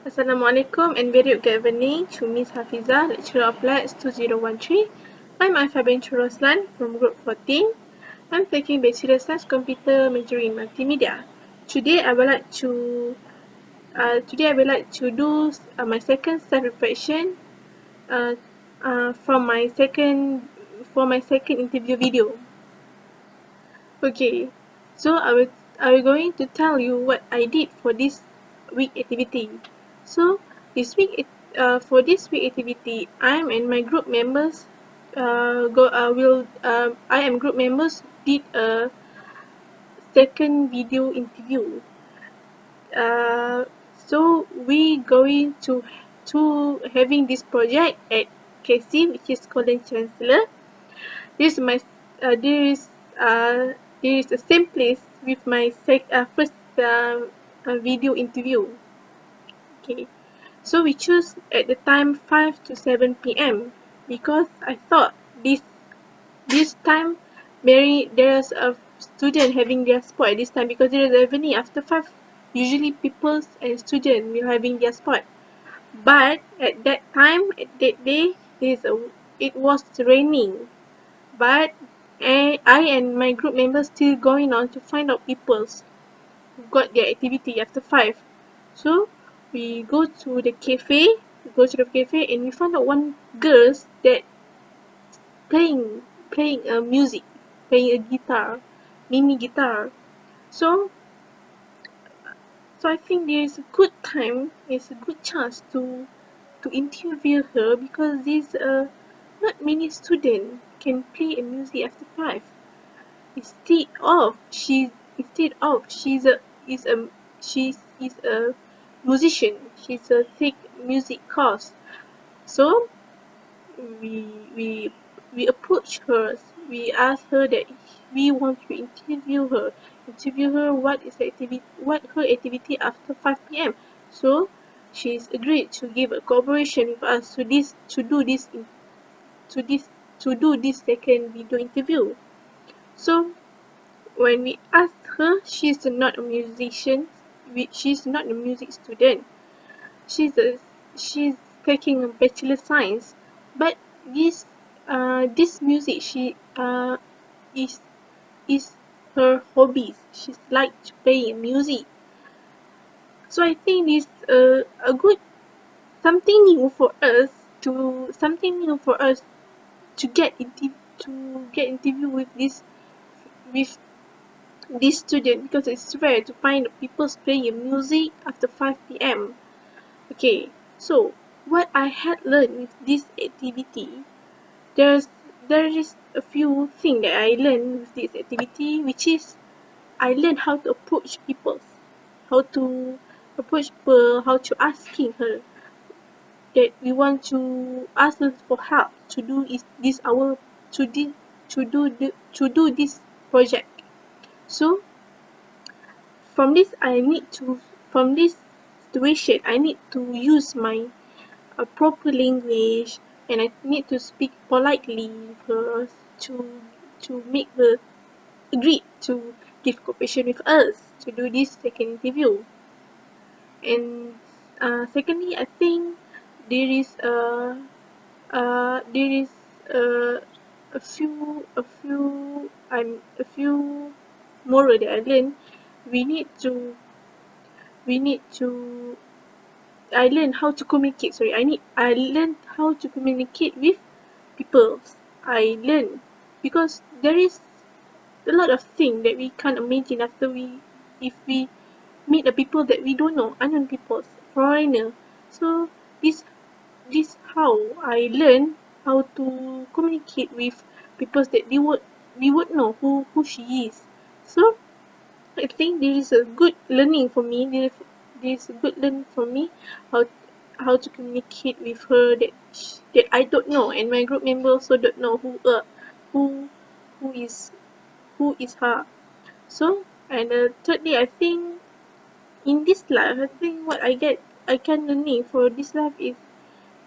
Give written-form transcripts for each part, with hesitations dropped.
Assalamualaikum and very good evening to Miss Hafizah, lecturer of Labs 2013. I'm Afabian Churoslan from Group 14. I'm taking Bachelor Science Computer majoring in Multimedia. Today I would like to do my second self-reflection uh, from my second interview video. Okay, so I will going to tell you what I did for this week activity. So this week for this week activity, and my group members I am group members did a second video interview. Uh, so we going to having this project at KC, which is College Chancellor. This is my there is the same place with my first video interview. Okay, so we choose at the time 5 to 7 p.m. because I thought this time there's a student having their spot at this time because there is an evening after 5. Usually people and students will having their spot. But at that time, at that day, it was raining. But I and my group members still going on to find out peoples who got their activity after 5. So we go to the cafe and we found out one girls that playing playing a music, playing a guitar, mini guitar. So so I think there is a good time, it's a good chance to interview her because this not many student can play a music after 5. Instead of she's a is a she is a musician. She's a take music course. So we we we approach her. We ask her that we want to interview her what her activity after 5 p.m. So she's agreed to give a cooperation with us to this to do this second video interview. So when we asked her, she's not a musician. She's not a music student. She's a, she's taking a bachelor science, but this music is is her hobbies. She's like to play music. So I think this a good something new for us something new for us to get interview with this student because it's rare to find people playing music after 5 p.m. Okay, so what I had learned with this activity, there's there is a few things that I learned with this activity, which is I learned how to approach people, how to approach people, how to asking her that we want to ask her for help to do is this our to do to do this project. So from this situation I need to use my proper language and I need to speak politely with her to make her agree to give cooperation with us to do this second interview. And secondly, I think there is there is uh, a few moral that I learned. We need to we need to I learned how to communicate. I learned how to communicate with people. I learned because there is a lot of things that we can't imagine if we meet the people that we don't know, unknown people, foreigner. So this this how I learn how to communicate with people that we would know who she is. So I think there is a good learning for me. There is a good learning for me how how to communicate with her that I don't know, and my group member also don't know who who is who is her. So and thirdly, I think in this life, I think what I can learning for this life is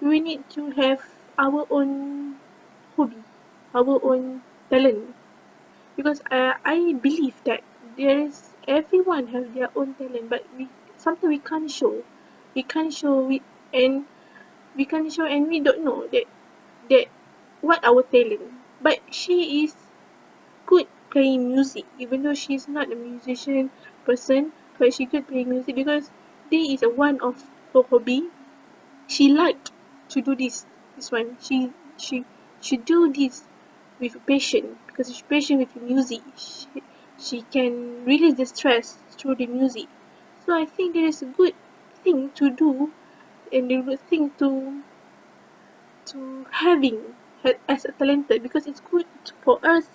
we need to have our own hobby, our own talent, because I believe that there is everyone has their own talent, but we sometimes we can't show. we can't show it, and we can't show, and we don't know that what our talent. But she is good playing music, even though she's not a musician person, but she could play music because this is a one of her hobby. She liked to do this one. She do this with passion because she's passionate with music. She can release the stress through the music. So I think there is a good thing to do, and a good thing to having as a talented, because it's good for us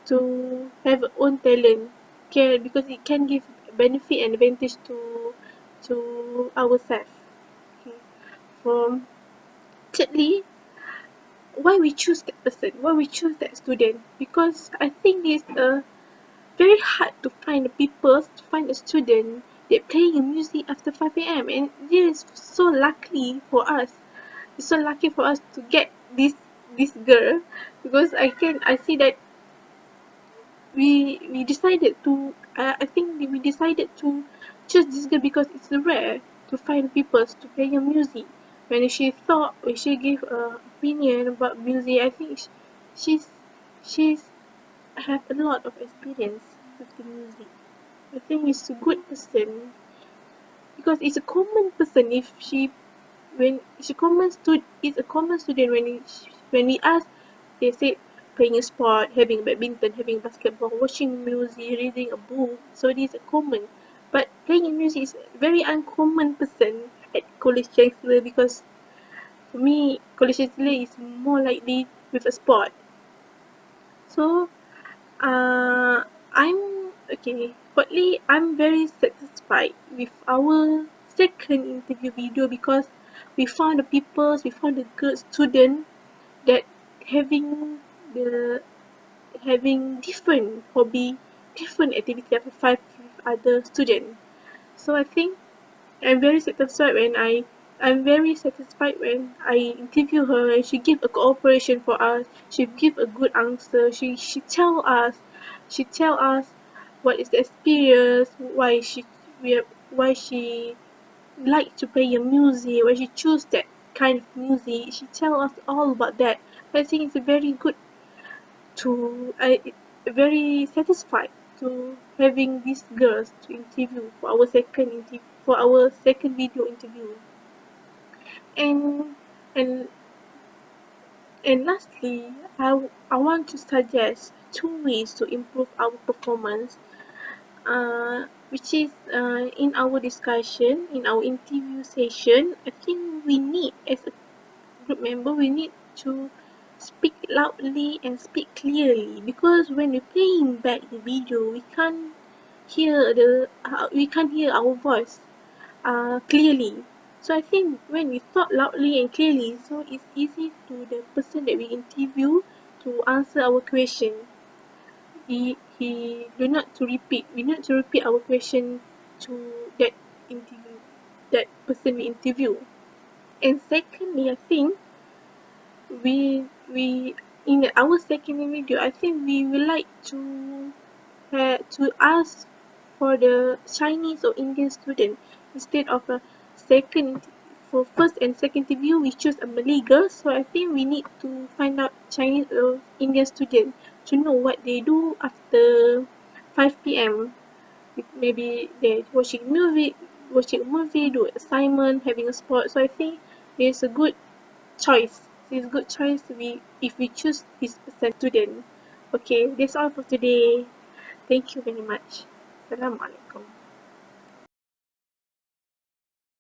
to have our own talent, can, because it can give benefit and advantage to ourselves. Okay. For thirdly, why we choose that person, why we choose that student, because I think it's very hard to find the people, to find a student that playing music after 5 a.m. and this is so lucky for us. It's so lucky for us to get this girl, because I see that we decided to I think we decided to choose this girl because it's rare to find people to play your music. When she gave a opinion about music, I think she's she's have a lot of experience with the music. I think it's a good person because it's a common person. If she when she common stud is a common student, when we ask, they say playing a sport, having badminton, having basketball, watching music, reading a book. So this is a common. But playing music is a very uncommon person at college chancellor, because for me college chancellor is more likely with a sport. So I'm okay. Fourthly, I'm very satisfied with our second interview video because we found the good student that having the having different hobby, different activity after five with other student. So I think I'm very satisfied when I interview her and she give a cooperation for us. She give a good answer. She tell us what is the experience, why she like to play your music, why she choose that kind of music. She tell us all about that. I think it's a very good to I very satisfied to having these girls to interview for our second video interview. And and and lastly, I want to suggest two ways to improve our performance, which is in our discussion, in our interview session. I think we need, as a group member, we need to speak loudly and speak clearly, because when we're playing back the video, we can't hear our voice clearly. So I think when we talk loudly and clearly, so it's easy to the person that we interview to answer our question. He do not to repeat. We not to repeat our question to interview that person we interview. And secondly, I think we in our second video, I think we would like to ask for the Chinese or Indian student instead of a second. For first and second interview, we choose a Malay girl. So I think we need to find out Chinese or Indian student to know what they do after 5 p.m. Maybe they're watching a movie, do assignment, having a sport. So I think it's a good choice. It's a good choice if we choose this person student. Okay, that's all for today. Thank you very much. Assalamualaikum.